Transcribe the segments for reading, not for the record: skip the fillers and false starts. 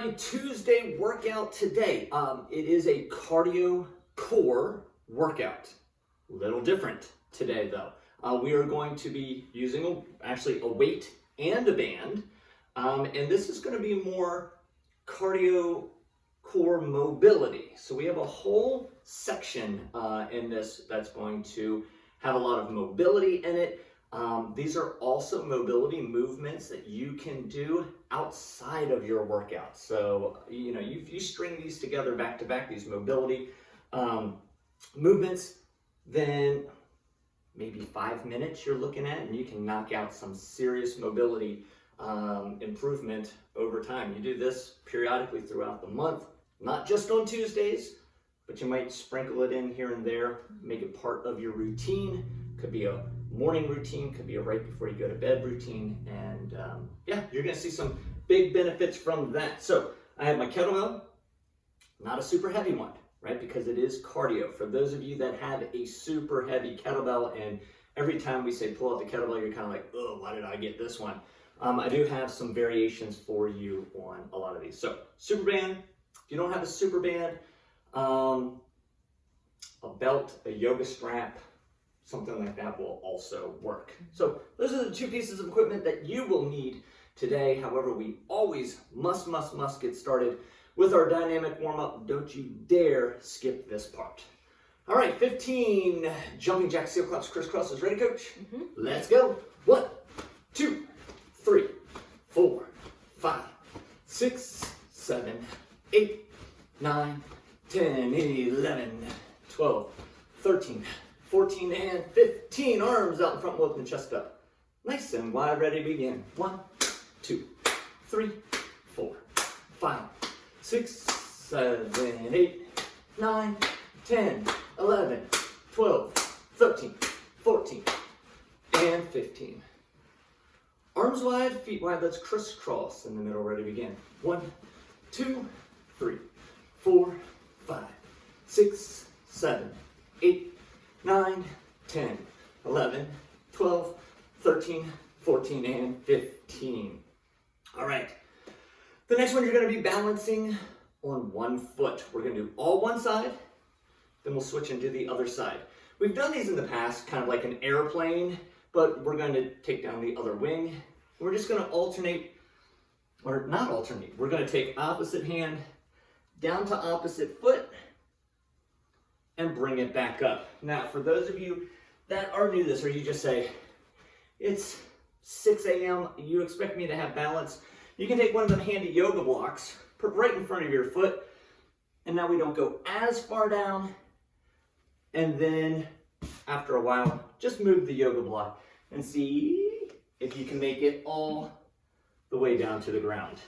Tuesday workout today. It is a cardio core workout. A little different today though. We are going to be using actually a weight and a band. And this is going to be more cardio core mobility. So we have a whole section in this that's going to have a lot of mobility in it. These are also mobility movements that you can do outside of your workout. So, you string these together back to back, these mobility movements, then maybe 5 minutes you're looking at, and you can knock out some serious mobility improvement over time. You do this periodically throughout the month, not just on Tuesdays, but you might sprinkle it in here and there, make it part of your routine. Could be a morning routine, could be a right before you go to bed routine, and you're gonna see some big benefits from that. So I have my kettlebell, not a super heavy one, right? Because it is cardio. For those of you that have a super heavy kettlebell, and every time we say pull out the kettlebell, you're kind of like, oh, why did I get this one? I do have some variations for you on a lot of these. So super band, if you don't have a super band, a belt, a yoga strap, something like that will also work. So those are the two pieces of equipment that you will need today. However, we always must get started with our dynamic warm-up. Don't you dare skip this part. All right, 15 jumping jacks, heel claps, crisscrosses. Ready, coach? Mm-hmm. Let's go. 1, 2, 3, 4, 5, 6, 7, 8, 9, 10, 11, 12, 13, 14 and 15. Arms out in front, open chest up. Nice and wide, ready to begin. 1, 2, 3, 4, 5, 6, 7, 8, 9, 10, 11, 12, 13, 14, and 15. Arms wide, feet wide. Let's crisscross in the middle, ready to begin. 1, 2, 3, 4, 5, 6, 7, 8, 9, 10, 11, 12, 13, 14, and 15. All right. The next one, you're going to be balancing on one foot. We're going to do all one side, then we'll switch and do the other side. We've done these in the past, kind of like an airplane, but we're going to take down the other wing. We're just going to alternate, or not alternate. We're going to take opposite hand down to opposite foot, and bring it back up. Now, for those of you that are new to this, or you just say, it's 6 a.m., you expect me to have balance, you can take one of them handy yoga blocks, put right in front of your foot, and now we don't go as far down, and then after a while, just move the yoga block and see if you can make it all the way down to the ground.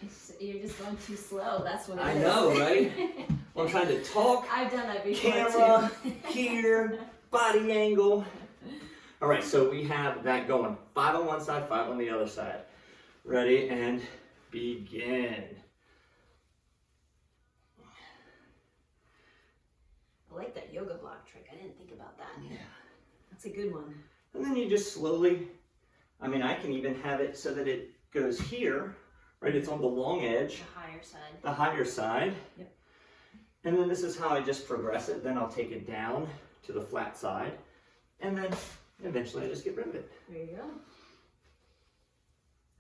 You're just going too slow, that's what it is. I know, right? I'm trying to talk. I've done that before camera, too. here, body angle. All right, so we have that going. 5 on one side, 5 on the other side. Ready and begin. I like that yoga block trick. I didn't think about that. Yeah. That's a good one. And then you just slowly, I can even have it so that it goes here, right? It's on the long edge. The higher side. The higher side. Yep. And then this is how I just progress it. Then I'll take it down to the flat side. And then eventually I just get rid of it. There you go.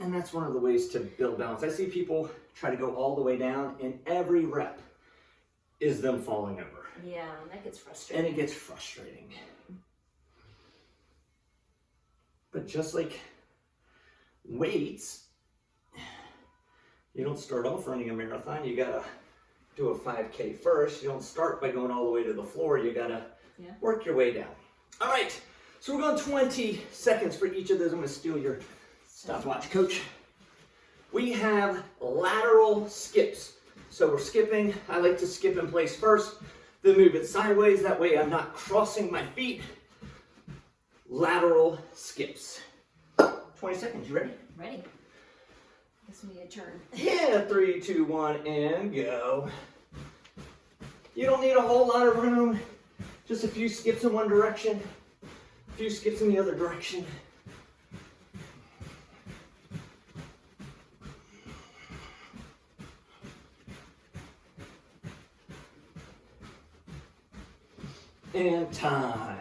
And that's one of the ways to build balance. I see people try to go all the way down, and every rep is them falling over. Yeah, that gets frustrating. And it gets frustrating. But just like weights, you don't start off running a marathon. You gotta do a 5K first. You don't start by going all the way to the floor. You gotta work your way down. All right, so we're going 20 seconds for each of those. I'm gonna steal your stopwatch, coach. We have lateral skips. So we're skipping. I like to skip in place first, then move it sideways. That way I'm not crossing my feet. Lateral skips. 20 seconds, you ready? Ready. Guess we need a turn. Yeah, 3, 2, 1, and go. You don't need a whole lot of room. Just a few skips in one direction, a few skips in the other direction. and time.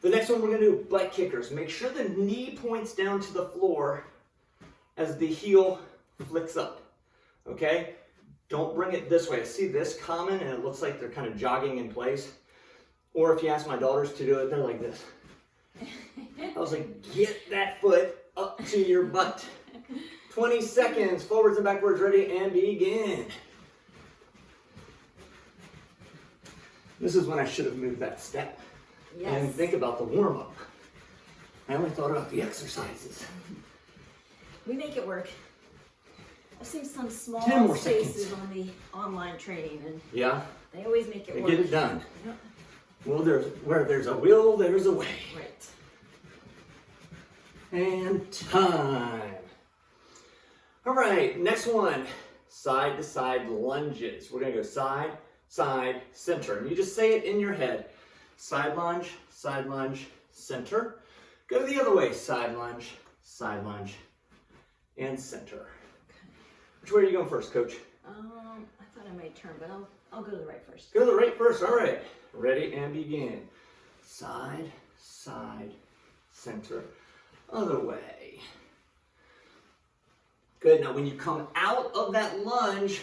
The next one we're going to do butt kickers. Make sure the knee points down to the floor as the heel flicks up, okay? Don't bring it this way. I see this common and it looks like they're kind of jogging in place. Or if you ask my daughters to do it, they're like this. I was like, get that foot up to your butt. 20 seconds, forwards and backwards, ready, and begin. This is when I should have moved that step. Yes. And think about the warm-up. I only thought about the exercises. We make it work. I've seen some 10 small more spaces seconds. on the online training, and Yeah, they always make it they work. get it done. Yep. Well, where there's a will, there's a way. Right. And time. All right, next one. Side to side lunges. We're gonna go side, side, center. And you just say it in your head. Side lunge, center. Go the other way. Side lunge, and center. Which way are you going first, Coach? I thought I might turn, but I'll go to the right first. Go to the right first. All right. Ready and begin. Side, side, center. Other way. Good. Now, when you come out of that lunge,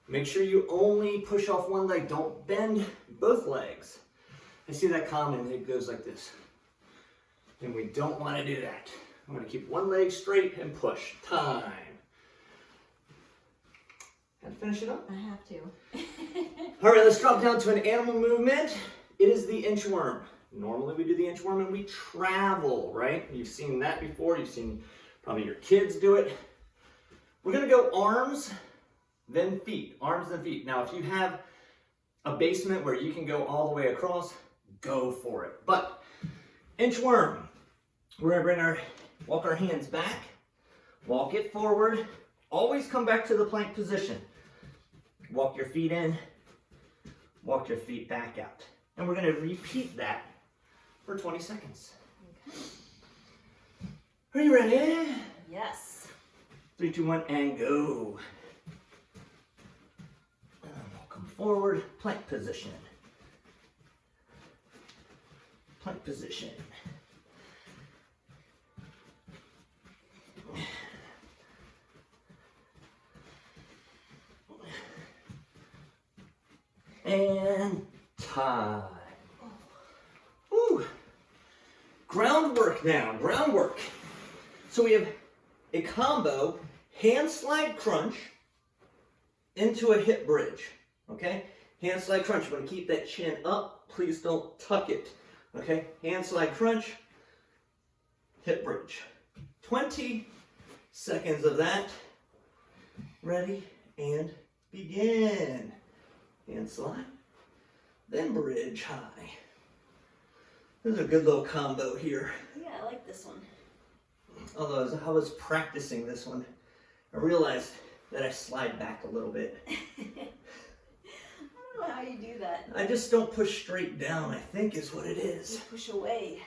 make sure you only push off one leg. Don't bend both legs. I see that common. It goes like this. And we don't want to do that. I'm going to keep one leg straight and push. Time. And finish it up. I have to. All right, let's drop down to an animal movement. It is the inchworm. Normally we do the inchworm and we travel, right? You've seen that before. You've seen probably your kids do it. We're gonna go arms, then feet. Arms, then feet. Now, if you have a basement where you can go all the way across, go for it. But inchworm, we're gonna walk our hands back, walk it forward, always come back to the plank position. Walk your feet in, walk your feet back out. And we're gonna repeat that for 20 seconds. Okay. Are you ready? Yes. 3, 2, 1, and go. And then we'll come forward, plank position. Plank position. And time. Woo. Groundwork now, groundwork. So we have a combo hand slide crunch into a hip bridge, okay? Hand slide crunch, you wanna keep that chin up, please don't tuck it, okay? Hand slide crunch, hip bridge. 20 seconds of that. Ready and begin. Hand slide, then bridge high. This is a good little combo here. Yeah, I like this one. Although as I was practicing this one, I realized that I slide back a little bit. I don't know how you do that. I just don't push straight down, I think is what it You is. push away.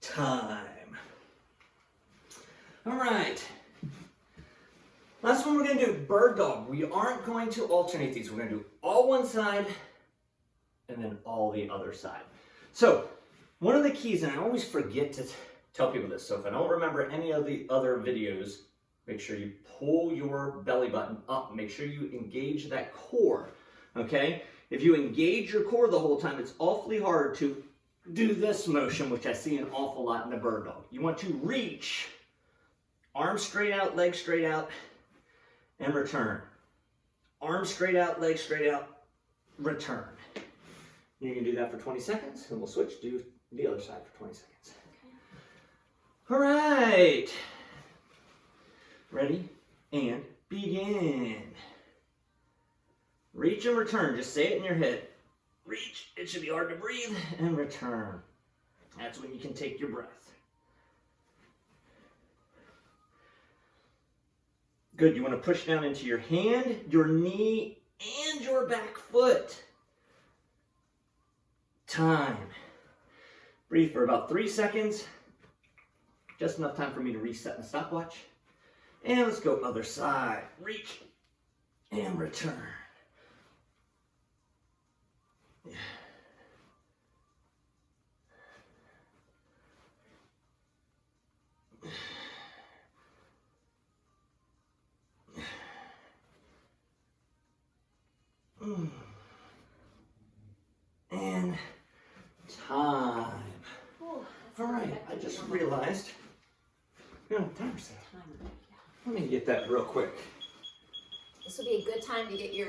Time. All right. Last one we're gonna do, bird dog. We aren't going to alternate these. We're gonna do all one side and then all the other side. So one of the keys, and I always forget to tell people this, so if I don't remember any of the other videos, make sure you pull your belly button up. Make sure you engage that core, okay? If you engage your core the whole time, it's awfully hard to do this motion, which I see an awful lot in the bird dog. You want to reach, arms straight out, legs straight out, and return. Arms straight out, legs straight out, return. You can do that for 20 seconds, and we'll switch to the other side for 20 seconds. Okay. All right. Ready and begin. Reach and return. Just say it in your head. Reach. It should be hard to breathe. And return. That's when you can take your breath. Good. You want to push down into your hand, your knee, and your back foot. Time. Breathe for about 3 seconds. Just enough time for me to reset the stopwatch. And let's go other side. Reach and return. And time. Ooh, that's All right, I effective. just realized. Timer set. Time, yeah. Let me get that real quick. This would be a good time to get your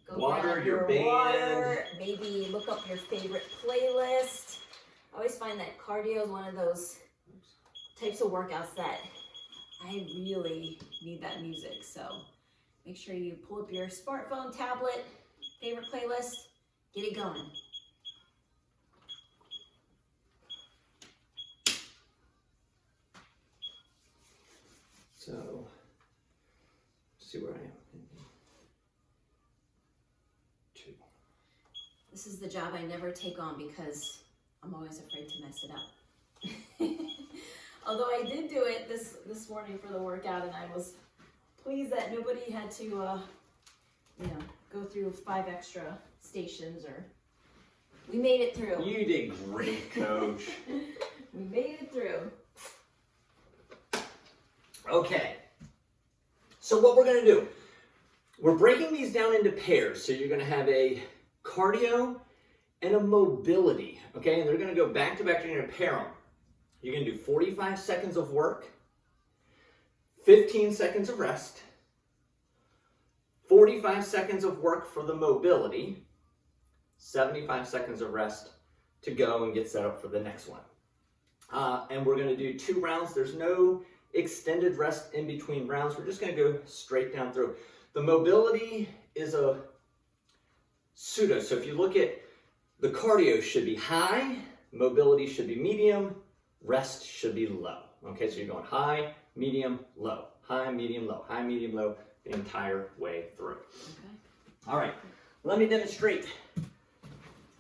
go Water, grab your band. water, maybe look up your favorite playlist. I always find that cardio is one of those types of workouts that I really need that music. So make sure you pull up your smartphone, tablet, favorite playlist, get it going. So, see where I am. 2. This is the job I never take on because I'm always afraid to mess it up. Although I did do it this morning for the workout, and I was pleased that nobody had to, go through 5 extra stations. Or we made it through. You did great, Coach. We made it through. Okay. So what we're going to do, we're breaking these down into pairs. So you're going to have a cardio and a mobility. Okay, and they're going to go back to back. You're going to pair them. You're going to do 45 seconds of work, 15 seconds of rest, 45 seconds of work for the mobility, 75 seconds of rest to go and get set up for the next one. And we're going to do 2 rounds. There's no extended rest in between rounds. We're just going to go straight down through. The mobility is a pseudo. So if you look at the cardio should be high, mobility should be medium, rest should be low. Okay, so you're going high, medium, low, high, medium, low, high, medium, low, the entire way through. Okay. All right, let me demonstrate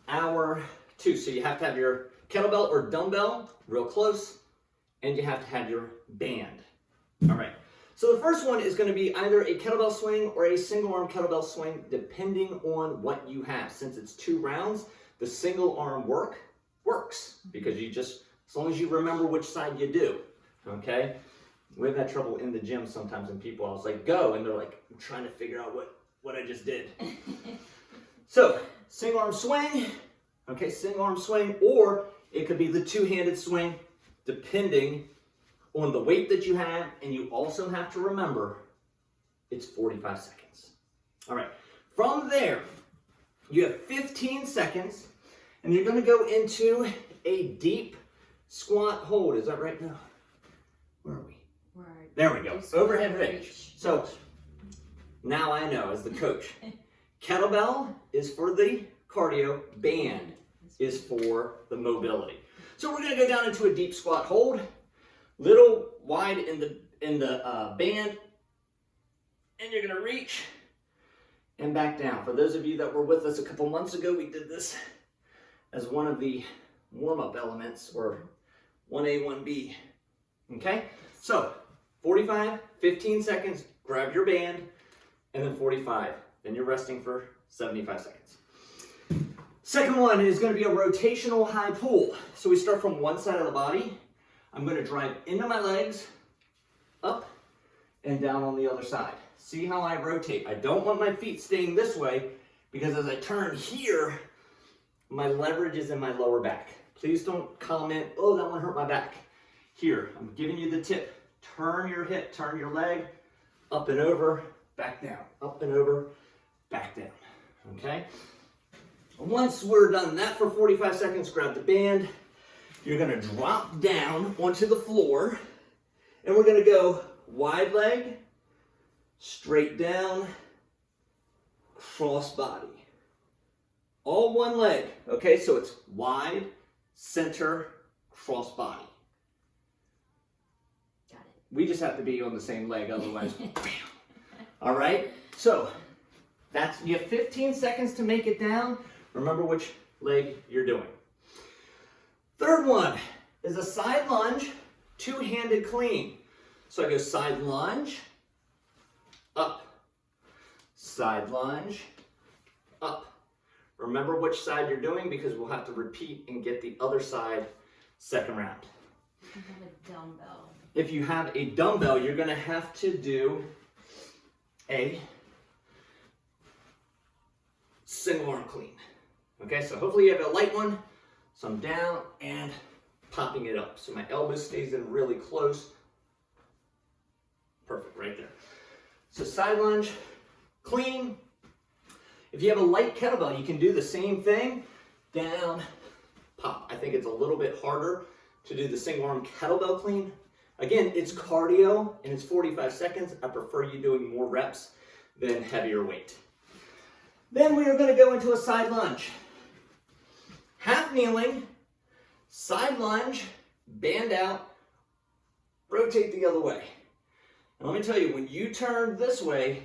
our 2. So you have to have your kettlebell or dumbbell real close, and you have to have your band. All right, so the first one is going to be either a kettlebell swing or a single arm kettlebell swing, depending on what you have. Since it's 2 rounds, the single arm works because you just, as long as you remember which side you do, okay? We've had trouble in the gym sometimes, and people, I was like, go, and they're like, I'm trying to figure out what I just did. So, single arm swing, okay, single arm swing, or it could be the 2-handed swing, depending on the weight that you have, and you also have to remember it's 45 seconds. All right, from there, you have 15 seconds, and you're going to go into a deep squat hold. Is that right now? Where are we? There we go. Overhead reach. So now I know as the coach. Kettlebell is for the cardio, band is for the mobility. So we're going to go down into a deep squat hold, little wide in the band, and you're going to reach and back down. For those of you that were with us a couple months ago, we did this as one of the warm-up elements, or 1A, 1B. Okay? So 45, 15 seconds, grab your band, and then 45. Then you're resting for 75 seconds. Second one is going to be a rotational high pull. So we start from one side of the body. I'm going to drive into my legs, up, and down on the other side. See how I rotate. I don't want my feet staying this way, because as I turn here, my leverage is in my lower back. Please don't comment, oh, that one hurt my back. Here, I'm giving you the tip. Turn your hip, turn your leg, up and over, back down. Up and over, back down. Okay? Once we're done that for 45 seconds, grab the band. You're going to drop down onto the floor, and we're going to go wide leg, straight down, cross body. All one leg, okay? So it's wide, center, cross body. Got it. We just have to be on the same leg, otherwise, all right? So you have 15 seconds to make it down. Remember which leg you're doing. Third one is a side lunge, 2-handed clean. So I go side lunge, up, side lunge, up. Remember which side you're doing, because we'll have to repeat and get the other side second round. You have a dumbbell. If you have a dumbbell, you're going to have to do a single arm clean. Okay, so hopefully you have a light one. So I'm down and popping it up. So my elbow stays in really close. Perfect, right there. So side lunge, clean. If you have a light kettlebell, you can do the same thing. Down, pop. I think it's a little bit harder to do the single arm kettlebell clean. Again, it's cardio and it's 45 seconds. I prefer you doing more reps than heavier weight. Then we are going to go into a side lunge. Half kneeling, side lunge, band out, rotate the other way. And let me tell you, when you turn this way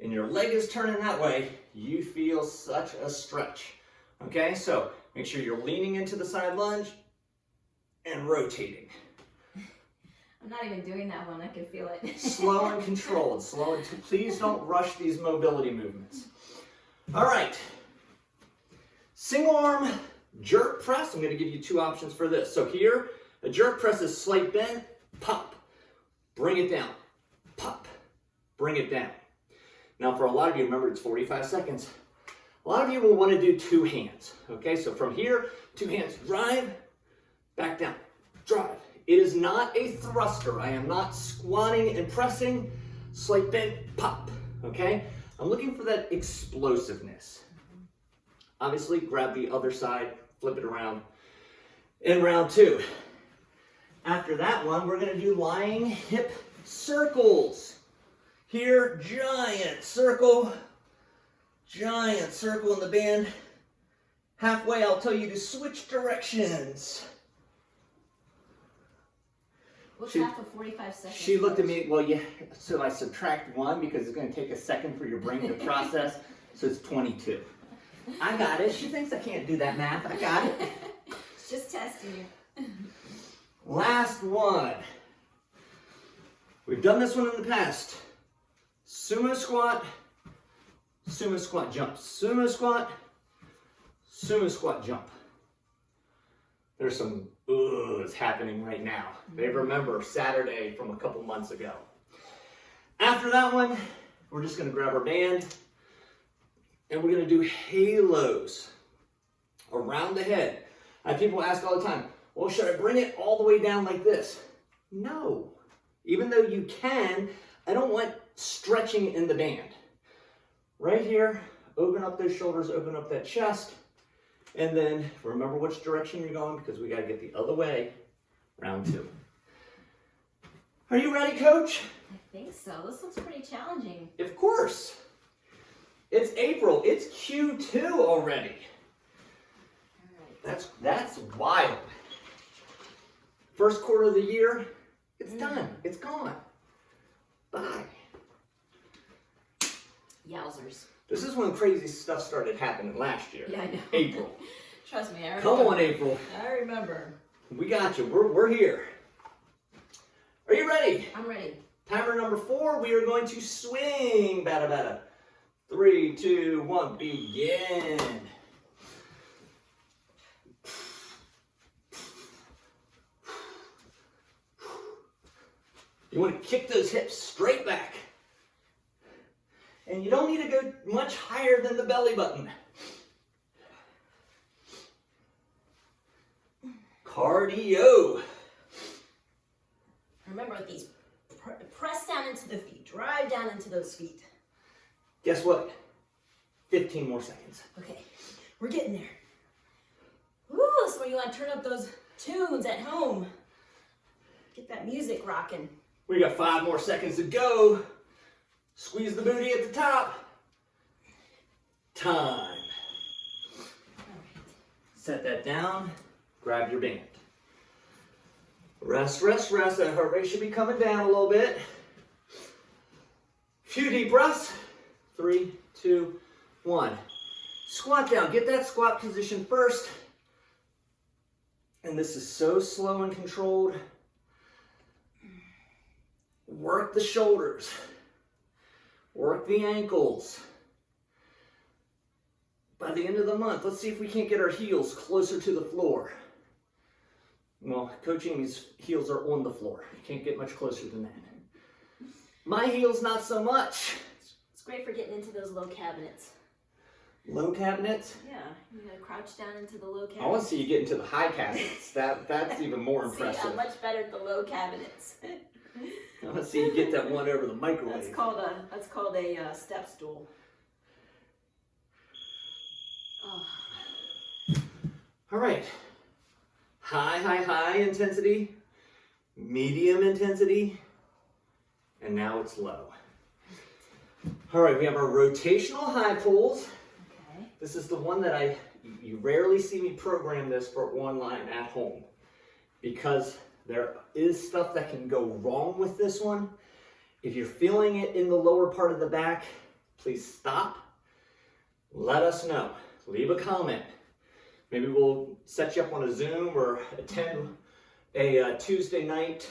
and your leg is turning that way, you feel such a stretch. Okay, so make sure you're leaning into the side lunge and rotating. I'm not even doing that one, I can feel it. Slow and controlled, please don't rush these mobility movements. All right, single arm jerk press. I'm going to give you two options for this. So here, a jerk press is slight bend, pop, bring it down, pop, bring it down. Now for a lot of you, remember it's 45 seconds. A lot of you will want to do two hands. Okay, so from here, two hands, drive, back down, drive. It is not a thruster. I am not squatting and pressing, slight bend, pop, okay? I'm looking for that explosiveness. Obviously, grab the other side, flip it around in round two. After that one, we're gonna do lying hip circles. Here, giant circle in the band. Halfway, I'll tell you to switch directions. What's half of 45 seconds? She looked at me, well, yeah, so I subtract one because it's going to take a second for your brain to process, so it's 22. I got it. She thinks I can't do that math. I got it. Just testing you. Last one. We've done this one in the past. Sumo squat, jump. Sumo squat, jump. There's some oohs happening right now. They remember Saturday from a couple months ago. After that one, we're just gonna grab our band and we're gonna do halos around the head. I have people ask all the time, well, should I bring it all the way down like this? No. Even though you can, I don't want stretching in the band. Right here, open up those shoulders, open up that chest. And then remember which direction you're going because we got to get the other way, round two. Are you ready, Coach? I think so. This looks pretty challenging. Of course. It's April. It's Q2 already. All right. That's wild. First quarter of the year, it's done. It's gone. Bye. Yowzers. This is when crazy stuff started happening last year. Yeah, I know. April. Trust me, I remember. Come on, April. I remember. We got you. We're here. Are you ready? I'm ready. Timer number 4, we are going to swing. Bada bada. 3, 2, 1, begin. You want to kick those hips straight back. And you don't need to go much higher than the belly button. Cardio. Remember with these, press down into the feet, drive down into those feet. Guess what? 15 more seconds. Okay, we're getting there. Woo, this is where you want to turn up those tunes at home. Get that music rocking. We got 5 more seconds to go. Squeeze the booty at the top. Time. Set that down. Grab your band. Rest, rest, rest. That heart rate should be coming down a little bit. Few deep breaths. 3, 2, 1. Squat down. Get that squat position first. And this is so slow and controlled. Work the shoulders. Work the ankles. By the end of the month, let's see if we can't get our heels closer to the floor. Well, Coach Amy's heels are on the floor. You can't get much closer than that. My heels, not so much. It's great for getting into those low cabinets. Low cabinets? Yeah, you gotta crouch down into the low cabinets. I want to see you get into the high cabinets. That's even more impressive. See, I'm much better at the low cabinets. I want to see you get that one over the microwave. That's called a step stool. Oh. All right. High intensity, medium intensity, and now it's low. All right, we have our rotational high pulls. Okay. This is the one that you rarely see me program this for online at home because there is stuff that can go wrong with this one. If you're feeling it in the lower part of the back, please stop. Let us know. Leave a comment. Maybe we'll set you up on a Zoom or attend a Tuesday night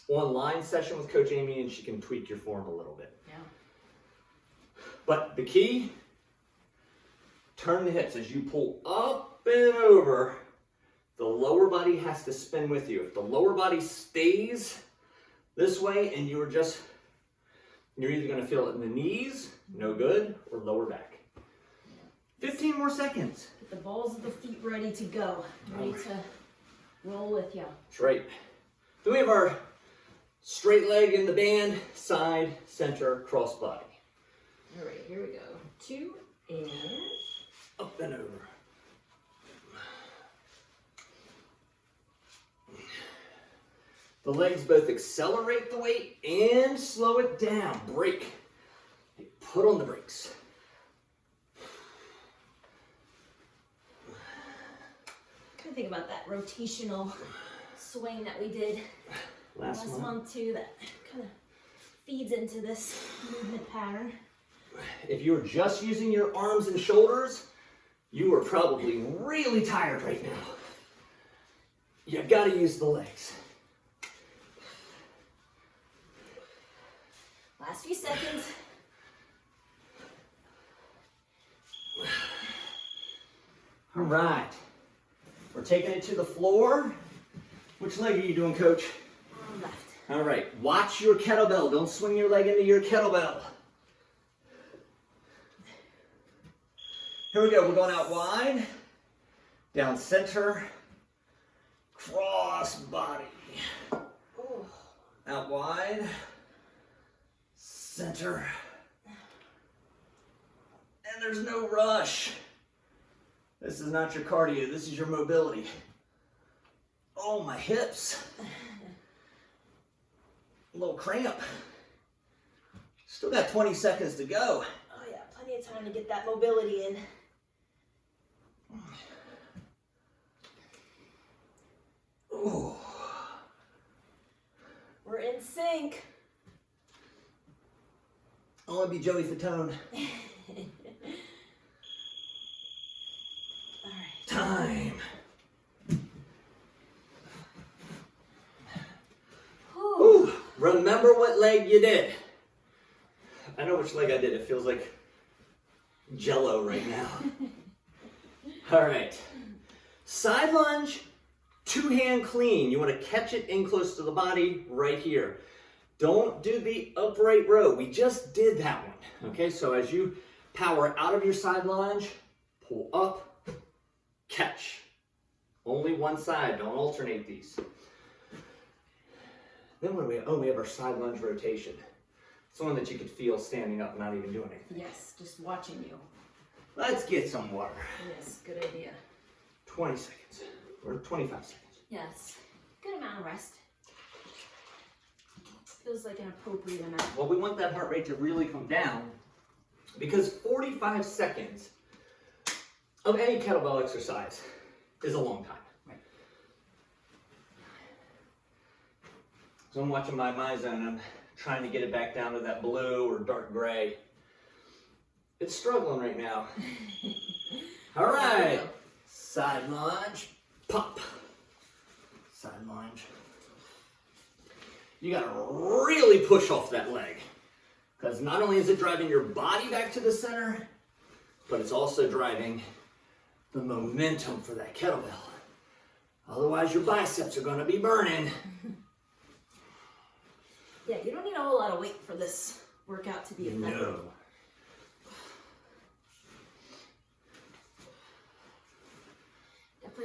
online session with Coach Amy and she can tweak your form a little bit. Yeah. But the key, turn the hips as you pull up and over. The lower body has to spin with you. If the lower body stays this way and you're either going to feel it in the knees, no good, or lower back. 15 more seconds. Get the balls of the feet ready to go. Ready to roll with you. That's right. Then we have our straight leg in the band, side, center, cross body. All right, here we go. 2 and Up and over. The legs both accelerate the weight and slow it down. Brake. Put on the brakes. kind of think about that rotational swing that we did last month too, that kind of feeds into this movement pattern. If you were just using your arms and shoulders, you are probably really tired right now. You gotta use the legs. Last few seconds. All right, we're taking it to the floor. Which leg are you doing, Coach? Left. All right, watch your kettlebell. Don't swing your leg into your kettlebell. Here we go, we're going out wide, down center, cross body. Ooh. Out wide, center, and there's no rush. This is not your cardio, this is your mobility. Oh, my hips. A little cramp. Still got 20 seconds to go. Oh yeah, plenty of time to get that mobility in. Ooh. We're in sync. I want to be Joey Fatone. All right. Time. Ooh. Remember what leg you did. I know which leg I did. It feels like Jello right now. All right. Side lunge, two-hand clean. You want to catch it in close to the body right here. Don't do the upright row. We just did that one. Okay, so as you power out of your side lunge, pull up, catch. Only one side. Don't alternate these. Then what do we have? Oh, we have our side lunge rotation. It's the one that you could feel standing up and not even doing anything. Yes, just watching you. Let's get some water. Yes, good idea. 20 seconds or 25 seconds. Yes, good amount of rest. Feels like an appropriate amount. Well, we want that heart rate to really come down because 45 seconds of any kettlebell exercise is a long time. Right. So I'm watching my zone. I'm trying to get it back down to that blue or dark gray. It's struggling right now. All right. Side lunge, pop. Side lunge. You gotta really push off that leg because not only is it driving your body back to the center, but it's also driving the momentum for that kettlebell. Otherwise, your biceps are gonna be burning. Yeah, you don't need a whole lot of weight for this workout to be effective. No.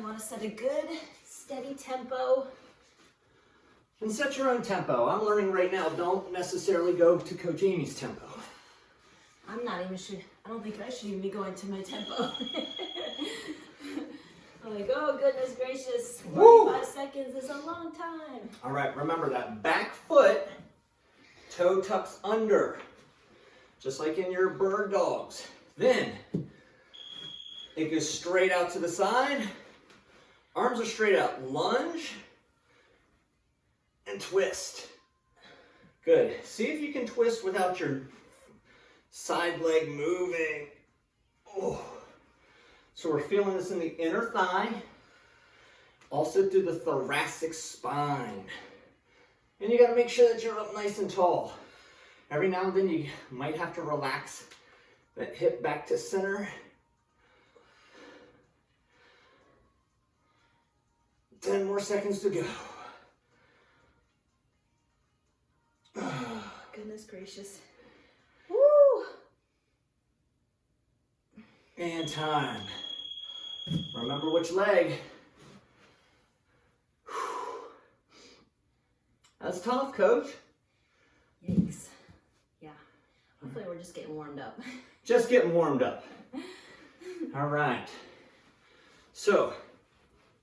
We want to set a good, steady tempo. And set your own tempo. I'm learning right now, don't necessarily go to Coach Amy's tempo. I'm not even sure, I don't think I should even be going to my tempo. I'm like, oh goodness gracious, 45 seconds is a long time. All right, remember that back foot, toe tucks under, just like in your bird dogs. Then, it goes straight out to the side, arms are straight out, lunge, and twist. Good. See if you can twist without your side leg moving. Oh. So we're feeling this in the inner thigh, also through the thoracic spine. And you got to make sure that you're up nice and tall. Every now and then you might have to relax that hip back to center. 10 more seconds to go. Goodness gracious. Woo! And time. Remember which leg. That's tough, Coach. Yikes. Yeah. Hopefully we're just getting warmed up. Just getting warmed up. All right. So,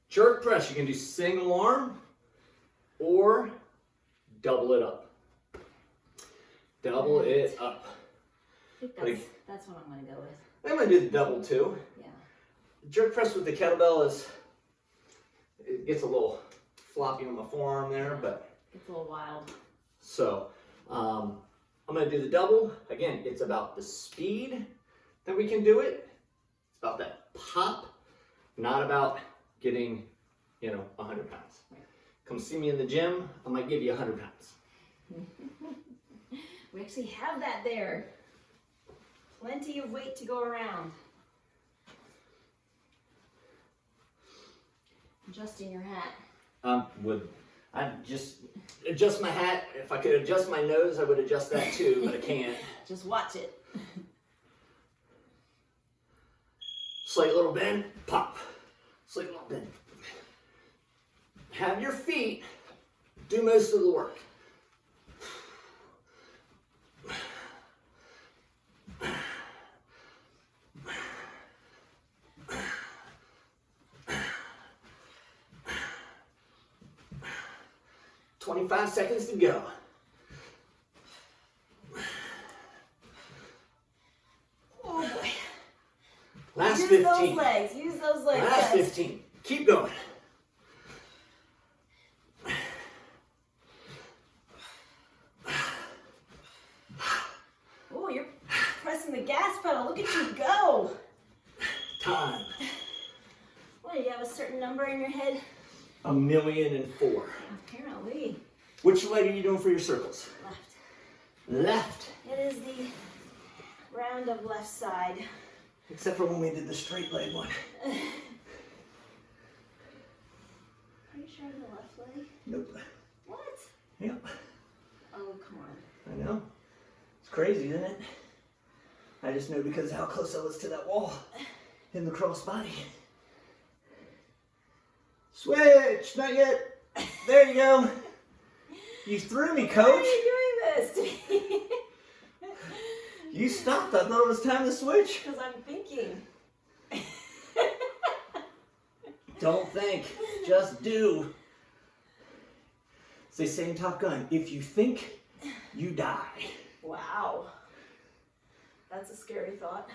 jerk press. You can do single arm or double it up. Double it up. I think that's what I'm going to go with. I'm going to do the double too. Yeah. Jerk press with the kettlebell it gets a little floppy on my forearm there, but it's a little wild. So I'm going to do the double. Again, it's about the speed that we can do it. It's about that pop, not about getting, 100 pounds. Come see me in the gym. I might give you 100 pounds. We actually have that there. Plenty of weight to go around. Adjusting your hat. I'd just adjust my hat. If I could adjust my nose, I would adjust that too, but I can't. Just watch it. Slight little bend, pop. Slight little bend. Have your feet do most of the work. "25 seconds to go." Oh boy. Last Use 15. those legs. Use those legs. Last guys. 15. Keep going. Oh, you're pressing the gas pedal. Look at you go. Time. What, do you have a certain number in your head? 1,000,004. Apparently. Which leg are you doing for your circles? Left. Left. It is the round of left side. Except for when we did the straight leg one. Are you sure the left leg? Nope. What? Yep. Oh, come on. I know. It's crazy, isn't it? I just know because of how close I was to that wall in the cross body. Switch! Not yet. There you go. You threw me, Coach. Why are you doing this to me? You stopped. I thought it was time to switch. Because I'm thinking. Don't think. Just do. It's they say in Top Gun, if you think, you die. Wow. That's a scary thought.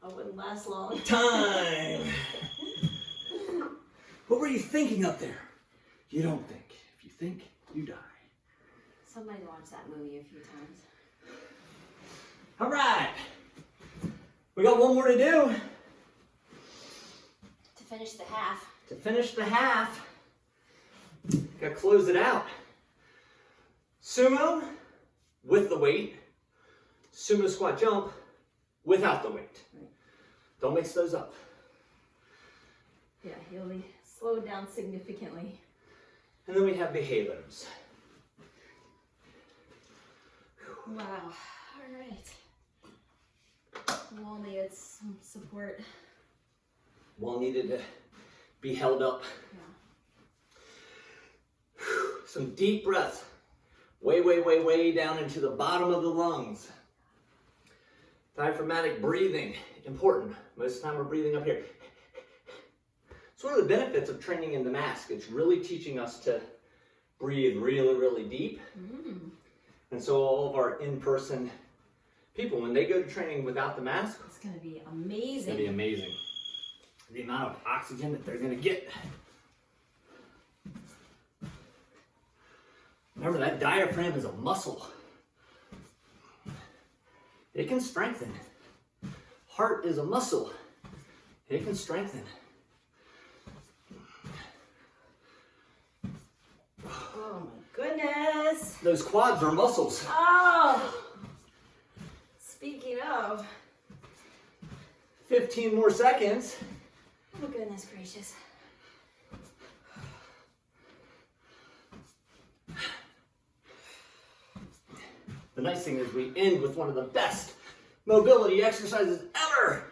I wouldn't last long. Time. What were you thinking up there? You don't think. If you think, you die. Somebody watched that movie a few times. All right. We got one more to do. To finish the half. To finish the half, gotta close it out. Sumo with the weight. Sumo squat jump without the weight. Right. Don't mix those up. Yeah, he'll be slowed down significantly. And then we have the halos. Wow. All right. Wall needed some support. Wall needed to be held up. Yeah. Some deep breaths. Way down into the bottom of the lungs. Diaphragmatic breathing, important. Most of the time we're breathing up here. It's one of the benefits of training in the mask. It's really teaching us to breathe really deep. And so all of our in-person people, when they go to training without the mask, it's going to be amazing. It's going to be amazing. The amount of oxygen that they're going to get. Remember, that diaphragm is a muscle. It can strengthen. Heart is a muscle. It can strengthen. Oh my goodness. Those quads are muscles. Oh. Speaking of. 15 more seconds. Oh goodness gracious. The nice thing is we end with one of the best mobility exercises ever.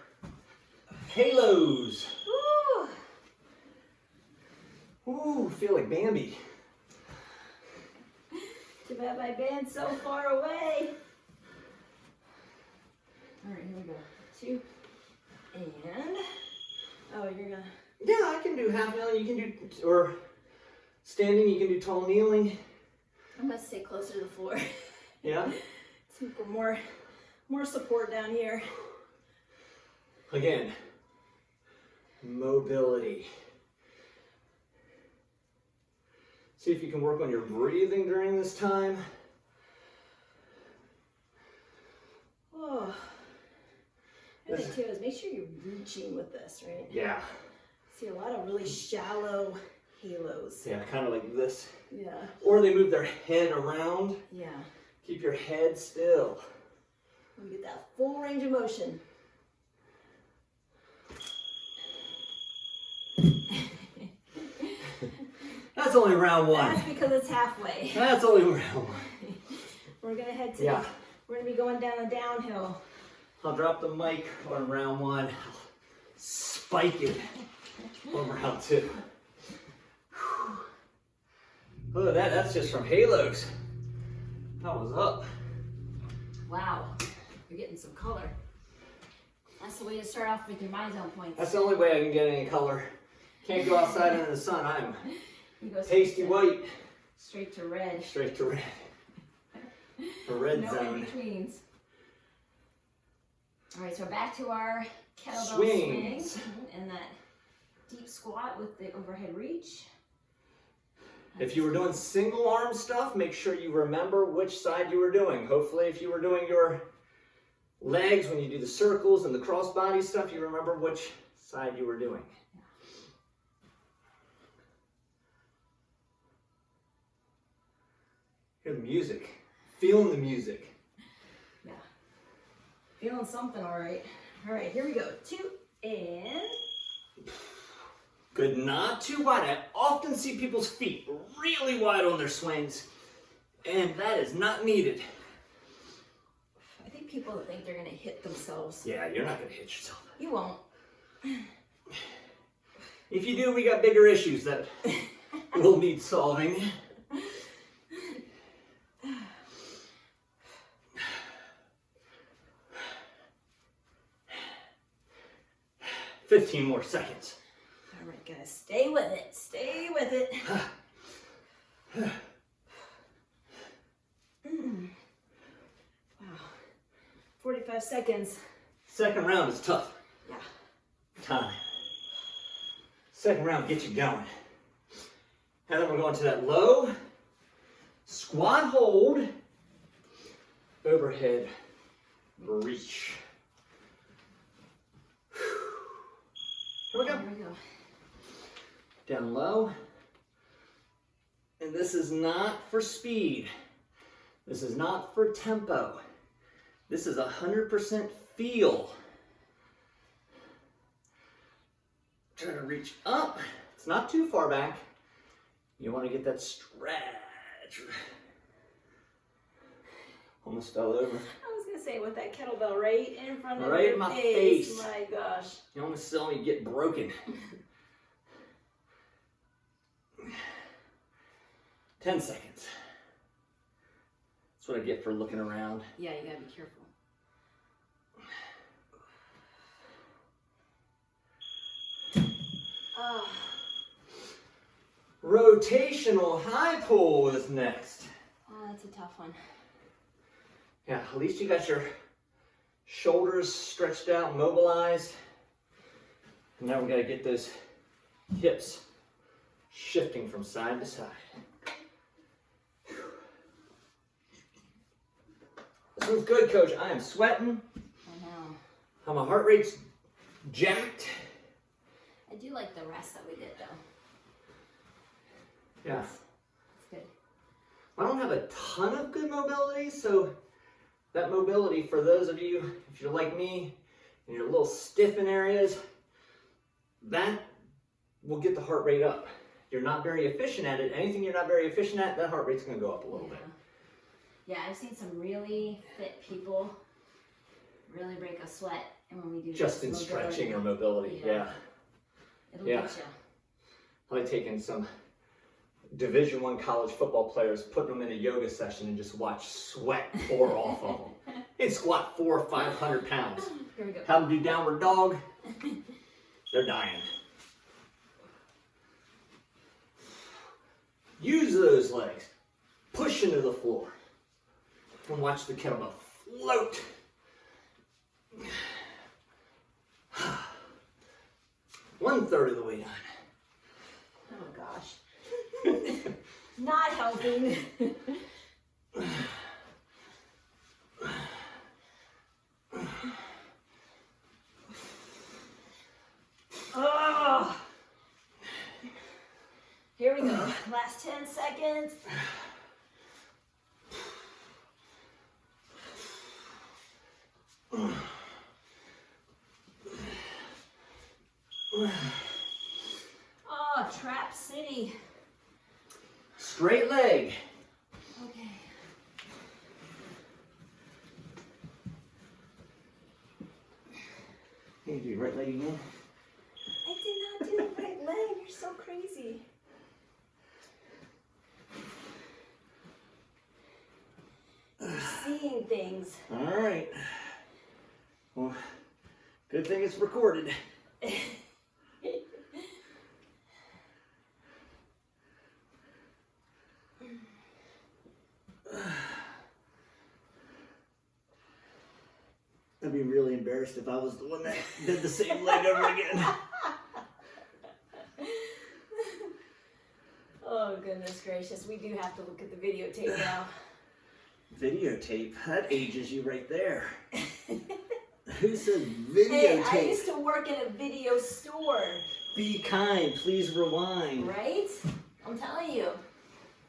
Halos. Woo. Ooh, feel like Bambi. Too bad my band's so far away. All right, here we go. 2 and oh, you're gonna. Yeah, I can do half kneeling. You can do, or standing. You can do tall kneeling. I'm gonna stay closer to the floor. Yeah. Some more support down here. Again, mobility. See if you can work on your breathing during this time. Oh. The other thing too is make sure you're reaching with this, right? Yeah. See a lot of really shallow halos. Yeah, kind of like this. Yeah. Or they move their head around. Yeah. Keep your head still. We get that full range of motion. That's only round one. That's because it's halfway. That's only round one. We're gonna head to. Yeah. We're gonna be going down a downhill. I'll drop the mic on round one. I'll spike it on round two. Oh, that's just from halos. That was up. Wow, you're getting some color. That's the way to start off with your mind zone points. That's the only way I can get any color. Can't go outside in the sun. I'm pasty white. Straight to red. Straight to red. The red No zone. in-betweens. All right, so back to our kettlebell Swings. swing and that deep squat with the overhead reach. If you were doing single arm stuff, make sure you remember which side you were doing. Hopefully, if you were doing your legs, when you do the circles and the crossbody stuff, you remember which side you were doing. Hear the music. Feeling the music. Yeah. Feeling something, all right. All right, here we go. 2 and... Good, not too wide. I often see people's feet really wide on their swings, and that is not needed. I think people think they're gonna hit themselves. Yeah, you're not gonna hit yourself. You won't. If you do, we got bigger issues that will need solving. $15 more seconds. All right, guys, stay with it. Stay with it. Wow. 45 seconds. Second round is tough. Yeah. Time. Second round gets you going. And then we're going to that low squat hold, overhead reach. Here we go. Here we go. Down low. And this is not for speed. This is not for tempo. This is 100% feel. Try to reach up. It's not too far back. You want to get that stretch. Almost fell over. I was gonna say with that kettlebell right in front of Right your in my face. My gosh. You almost saw me get broken. 10 seconds. That's what I get for looking around. Yeah, you gotta be careful. Oh. Rotational high pull is next. Oh, that's a tough one. Yeah, at least you got your shoulders stretched out, mobilized. And now we gotta get those hips shifting from side to side. This one's good, Coach. I am sweating. I know. My heart rate's jacked. I do like the rest that we did, though. Yeah. It's good. I don't have a ton of good mobility, so that mobility, for those of you, if you're like me, and you're a little stiff in areas, that will get the heart rate up. You're not very efficient at it. Anything you're not very efficient at, that heart rate's gonna go up a little bit. Yeah, I've seen some really fit people really break a sweat, and when we do Just in stretching or mobility, yeah. It'll get you. I like taking some Division I college football players, putting them in a yoga session and just watch sweat pour off of them. They squat 400 or 500 pounds. Here we go. Have them do downward dog. They're dying. Use those legs. Push into the floor. And watch the kettlebell float. 1/3 of the way done. Oh gosh. Not helping. Oh. Here we go. Last 10 seconds. Oh, Trap City. Straight leg. Okay. Can you do right leg again? I did not do the right leg. You're so crazy. You're seeing things. All right. Well, good thing it's recorded. I'd be really embarrassed if I was the one that did the same leg over again. Oh, goodness gracious. We do have to look at the videotape now. Videotape? That ages you right there. Who said videotape? Hey, I used to work in a video store. Be kind, please rewind. Right? I'm telling you.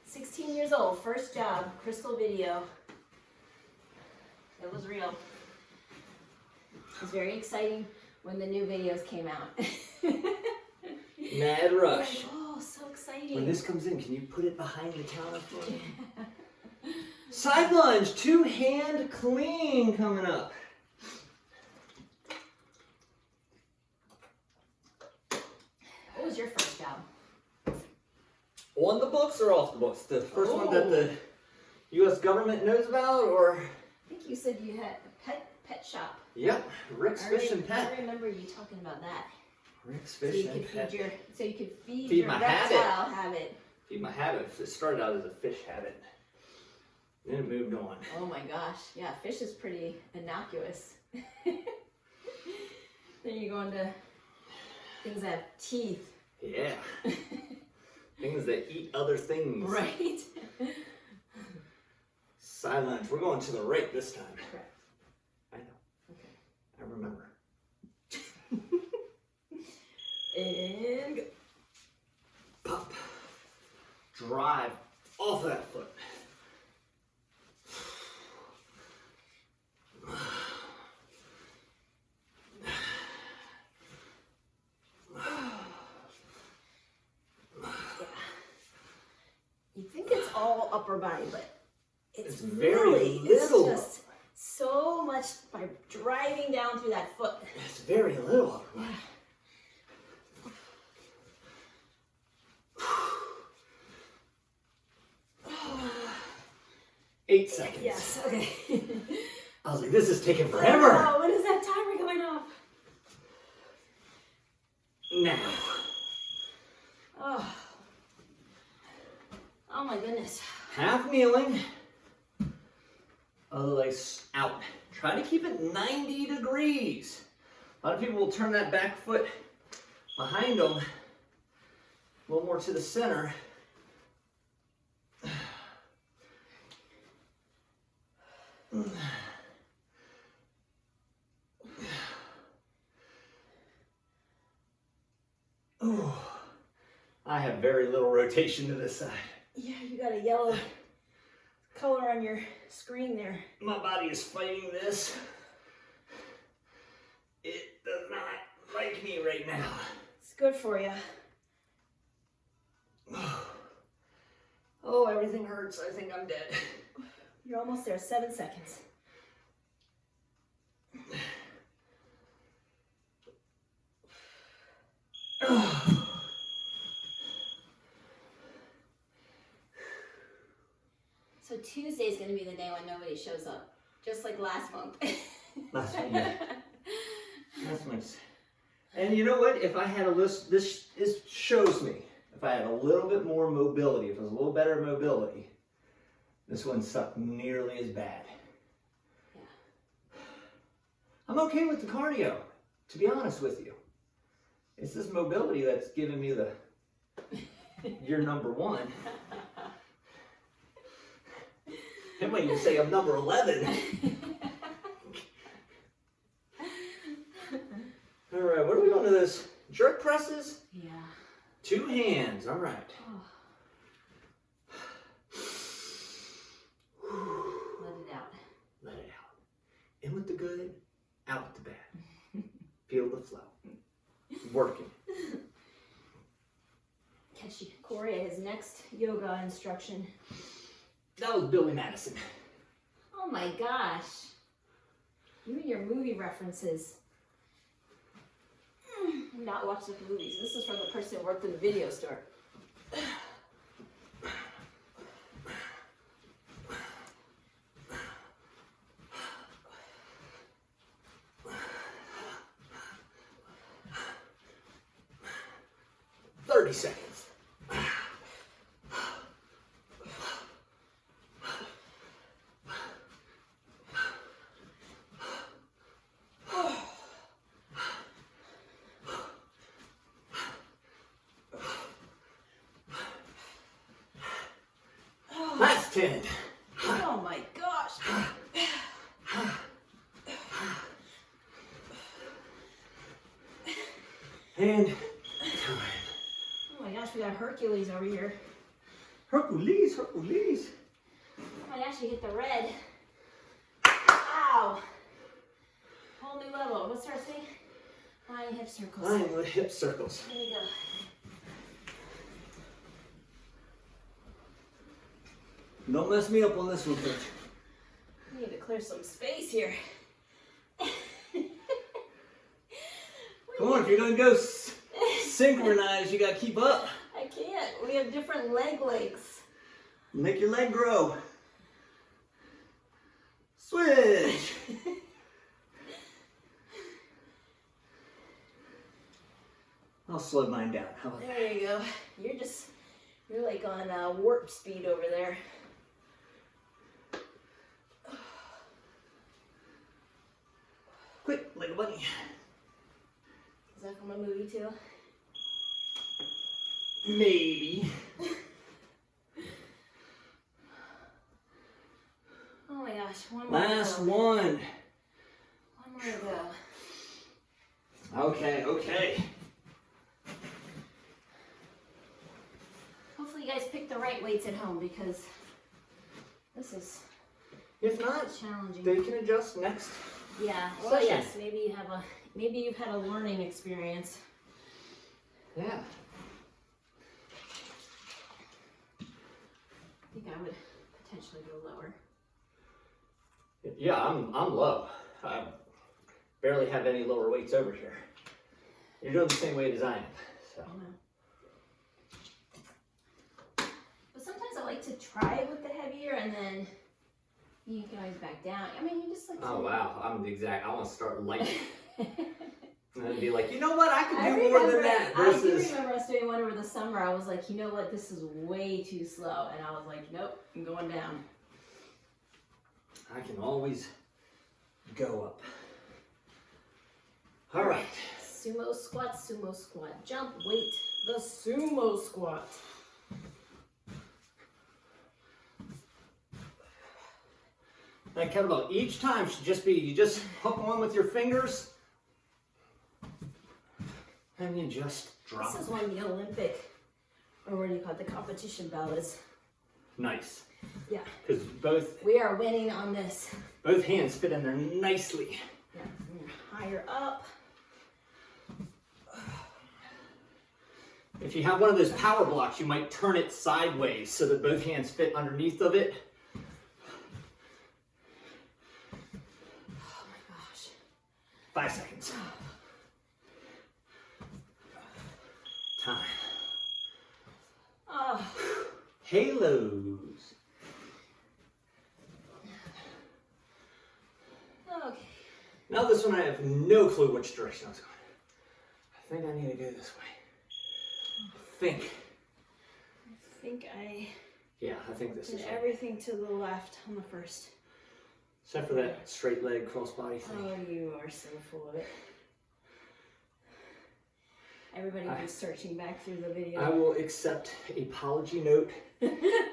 16 years old, first job, Crystal Video. It was real. It was very exciting when the new videos came out. Mad rush. Like, oh, so exciting. When this comes in, can you put it behind the counter for me? Side lunge, 2-hand clean coming up. What was your first job? On the books or off the books? The first one that the U.S. government knows about, or? I think you said you had a pet shop. Yep, Rick's Fish and Pet. I remember you talking about that. Rick's Fish and Pet. So you could feed Feed your my reptile habit. Feed my habit. It started out as a fish habit. Then it moved on. Oh my gosh. Yeah, fish is pretty innocuous. Then you go into things that have teeth. Yeah. Things that eat other things. Right? Side lunge. We're going to the right this time. Correct. I know. Okay. I remember. And go. Pop. Drive off of that foot. You think it's all upper body, but it's very really, little. it's just so much by driving down through that foot. It's very little upper body. 8 seconds. Yes, okay. I was like, this is taking forever. Oh, when is that timer going off? Now. Oh. Oh my goodness. Half kneeling. Other leg out. Try to keep it 90 degrees. A lot of people will turn that back foot behind them, a little more to the center. Oh, I have very little rotation to this side. Yeah, you got a yellow color on your screen there. My body is fighting this. It does not like me right now. It's good for you. Oh, everything hurts. I think I'm dead. You're almost there, 7 seconds. So Tuesday's gonna be the day when nobody shows up, just like last month. Last one, yeah. Last month. And you know what? If I had a list, this shows me. If I had a little bit more mobility, if it was a little better mobility, this one sucked nearly as bad. Yeah. I'm okay with the cardio, to be honest with you. It's this mobility that's giving me the, you're number 1. And when you say I'm number 11. All right, what are we going to this? Jerk presses? Yeah. 2 hands, all right. Oh. Let it out. Let it out. In with the good, out with the bad. Feel the flow. Working. Catch Corey at his next yoga instruction. That was Billy Madison. Oh my gosh. You and your movie references. Not watch the movies. This is from the person who worked in the video store. Seconds. Last 10. Oh my gosh. And oh my gosh, we got Hercules over here. Hercules, Hercules. Oh my gosh, you hit the red. Ow. Whole new level. What's our thing? Lying hip circles. Lying hip circles. There you go. Don't mess me up on this one, Coach. I need to clear some space here. Come on, if you're gonna go synchronize, you gotta keep up. I can't. We have different leg lengths. Make your leg grow. Switch. I'll slow mine down. How about that? There you go. You're like on warp speed over there. Quick, like a bunny. Is that from a movie too? Maybe. Oh my gosh, one more Last to go. one. One more to go. Okay, okay. Hopefully you guys pick the right weights at home because this is If not, challenging. they can adjust next. Yeah, well session. yes, maybe you've had a learning experience. Yeah. I think I would potentially go lower. Yeah, I'm low. I barely have any lower weights over here. You're doing the same weight as I am. So. But sometimes I like to try it with the heavier and then You can always back down. I mean, you just like. Oh wow, I'm the exact. I want to start light, and then be like, you know what, I can I do more than remember- that. I do Versus, remember us doing one over the summer. I was like, you know what, this is way too slow, and I was like, nope, I'm going down. I can always go up. All right. Sumo squat, jump, weight, the sumo squat. That kettlebell each time should just be, you just hook one with your fingers and you just drop. This is when the Olympic, or what do you call it, the competition bell is. Nice. Yeah. Because We are winning on this. both hands fit in there nicely. Yeah, and you're higher up. If you have one of those power blocks, you might turn it sideways so that both hands fit underneath of it. Oh my gosh. 5 seconds. Time. Oh. Halos. Okay. Now this one I have no clue which direction I was going. I think I need to go this way. I think I this did is right. everything to the left on the first. Except for that straight leg crossbody thing. Oh, you are so full of it. Everybody be searching back through the video. I will accept an apology note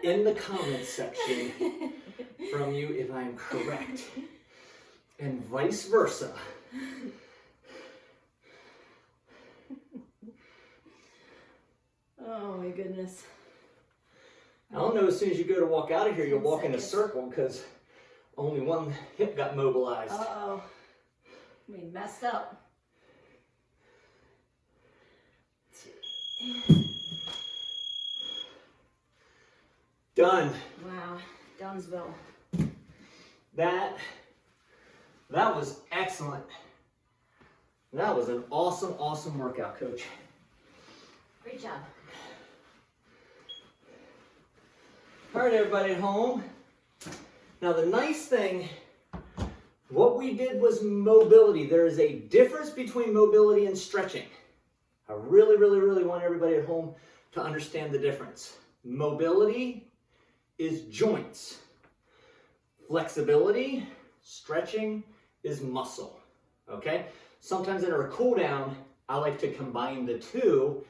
in the comments section from you if I am correct. And vice versa. Oh my goodness. I'll know as soon as you go to walk out of here, you'll walk in a circle because only one hip got mobilized. Uh-oh. We messed up. Done. Wow. Dunsville. That was excellent. That was an awesome, awesome workout, Coach. Great job. All right, everybody at home. Now the nice thing, what we did was mobility. There is a difference between mobility and stretching. I really, really, really want everybody at home to understand the difference. Mobility is joints. Flexibility, stretching is muscle, okay? Sometimes in our cool down, I like to combine the two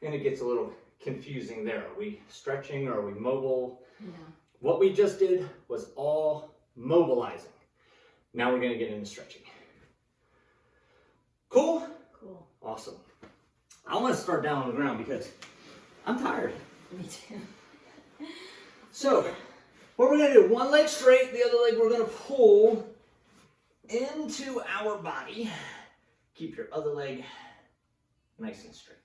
and it gets a little confusing there. Are we stretching or are we mobile? Yeah. What we just did was all mobilizing. Now we're gonna get into stretching. Cool? Cool. Awesome. I wanna start down on the ground because I'm tired. Me too. So, what we're gonna do, one leg straight, the other leg we're gonna pull into our body. Keep your other leg nice and straight.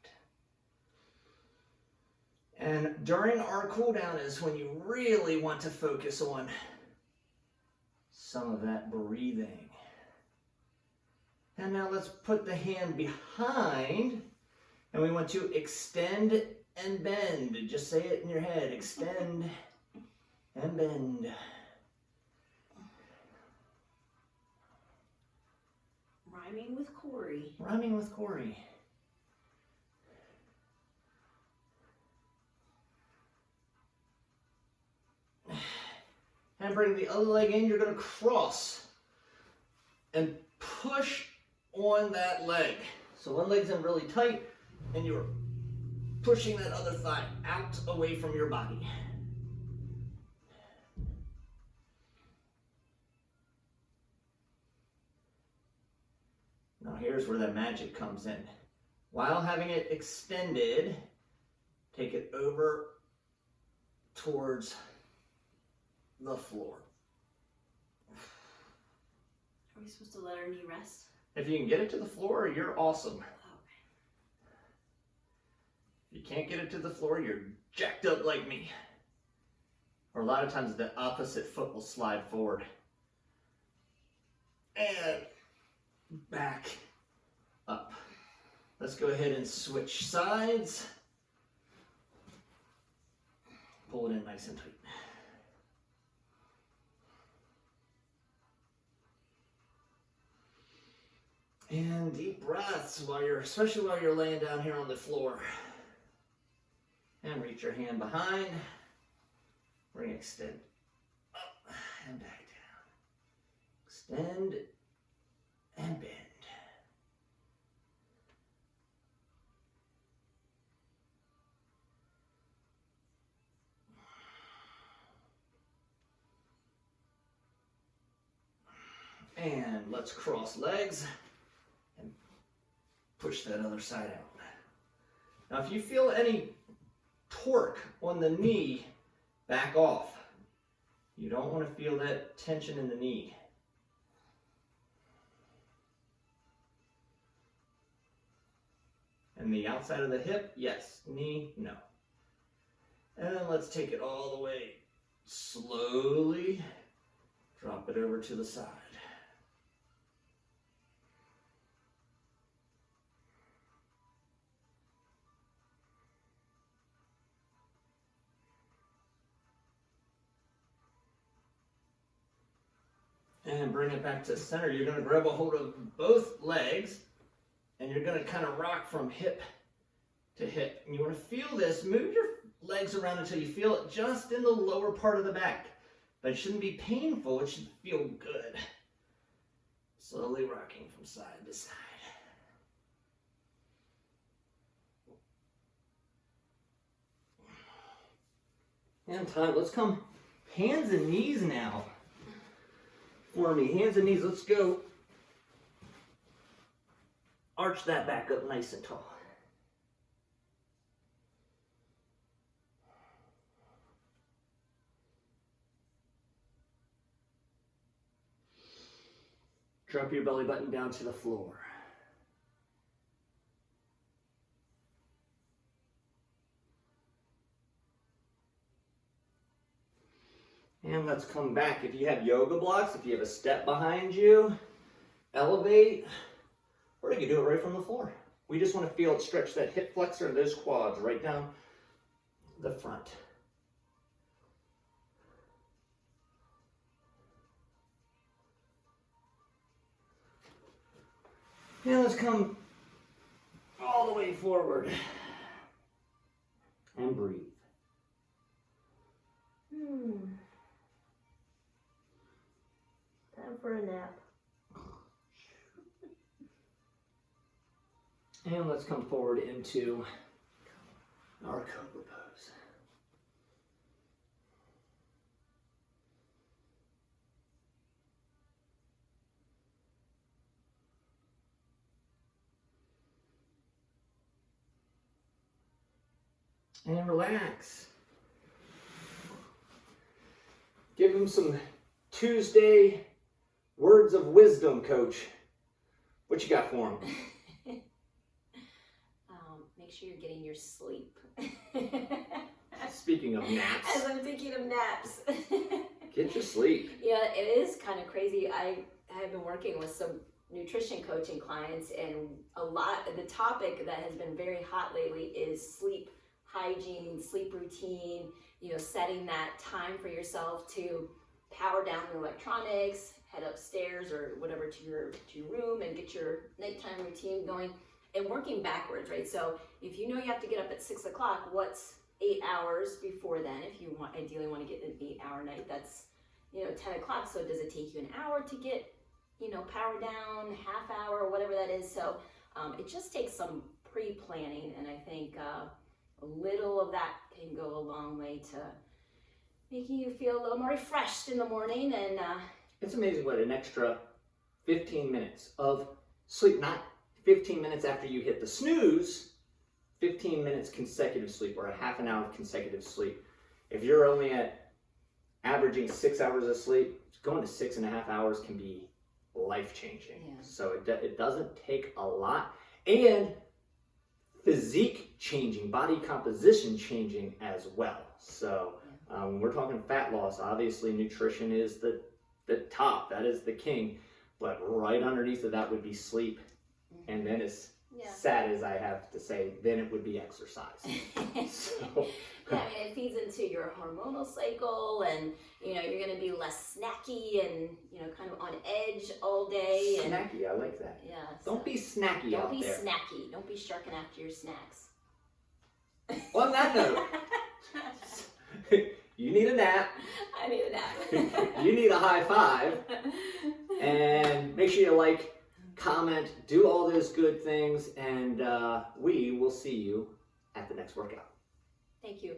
And during our cool down is when you really want to focus on some of that breathing. And now let's put the hand behind and we want to extend and bend. Just say it in your head, extend and bend. Rhyming with Corey. Rhyming with Corey. And bring the other leg in. You're going to cross and push on that leg. So one leg's in really tight and you're pushing that other thigh out away from your body. Now here's where the magic comes in. While having it extended, take it over towards the floor. Are we supposed to let our knee rest? If you can get it to the floor, you're awesome. If you can't get it to the floor, you're jacked up like me. Or a lot of times the opposite foot will slide forward. And back up. Let's go ahead and switch sides. Pull it in nice and tight. And deep breaths especially while you're laying down here on the floor. And reach your hand behind. We're going to extend up and back down. Extend and bend. And let's cross legs and push that other side out. Now, if you feel any torque on the knee, back off. You don't want to feel that tension in the knee. And the outside of the hip, yes. Knee, no. And then let's take it all the way. Slowly drop it over to the side. And bring it back to center. You're going to grab a hold of both legs and you're going to kind of rock from hip to hip. And you want to feel this. Move your legs around until you feel it just in the lower part of the back. But it shouldn't be painful. It should feel good. Slowly rocking from side to side. And time. Let's come hands and knees now. For me, hands and knees, let's go. Arch that back up nice and tall. Drop your belly button down to the floor. And let's come back. If you have yoga blocks, if you have a step behind you, elevate, or you can do it right from the floor. We just want to feel it stretch that hip flexor and those quads right down the front. And let's come all the way forward and breathe. Time for a nap. And let's come forward into our cobra pose. And relax. Give him some Tuesday words of wisdom, Coach. What you got for him? Make sure you're getting your sleep. Speaking of naps. As I'm thinking of naps. Get your sleep. Yeah, it is kind of crazy. I have been working with some nutrition coaching clients, and a lot of the topic that has been very hot lately is sleep hygiene, sleep routine, setting that time for yourself to power down the electronics, head upstairs or whatever to your room and get your nighttime routine going, and working backwards, right? So if you know you have to get up at 6 o'clock, what's 8 hours before then? If you ideally want to get an 8-hour night, that's 10 o'clock. So does it take you an hour to get power down, half hour, whatever that is? So it just takes some pre-planning, and I think a little of that can go a long way to making you feel a little more refreshed in the morning. And it's amazing what an extra 15 minutes of sleep, not 15 minutes after you hit the snooze, 15 minutes consecutive sleep, or a half an hour of consecutive sleep. If you're only at averaging 6 hours of sleep, going to 6.5 hours can be life-changing. Yeah. So it doesn't take a lot. And physique changing, body composition changing as well. So when we're talking fat loss, obviously nutrition is the top, that is the king, but right underneath of that would be sleep. And then it's Yeah. sad as I have to say, then it would be exercise. So, yeah, I mean, it feeds into your hormonal cycle, and you know, you're going to be less snacky and, you know, kind of on edge all day. And snacky, I like that. yeah. Don't be snacky out there. Don't be snacky. Don't be sharking after your snacks. On that note, you need a nap. I need a nap. You need a high five. And make sure you like, comment, do all those good things, and we will see you at the next workout. Thank you.